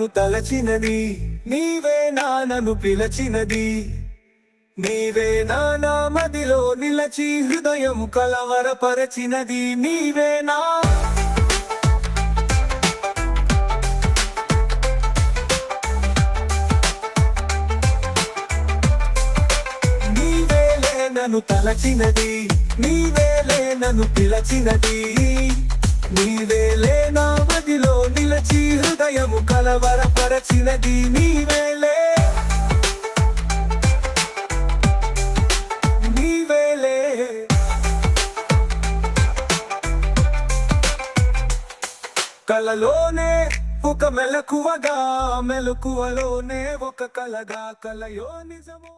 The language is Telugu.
నన్ను తలచినది, నీవే నన్ను పిలచినది. నీవే నా మదిలో నిలచి హృదయం కలవరపరచినది. నీవేనా నన్ను తలచినది, నీవేలే నన్ను పిలచినది. నీవేలే నా మదిలో నిలచి హృదయము కలవరపరచినది. నీవేలే నీవేలే కలలోనే ఒక మెలకువగా, మెలకువలోనే ఒక కలగా, కలయో నిజమో.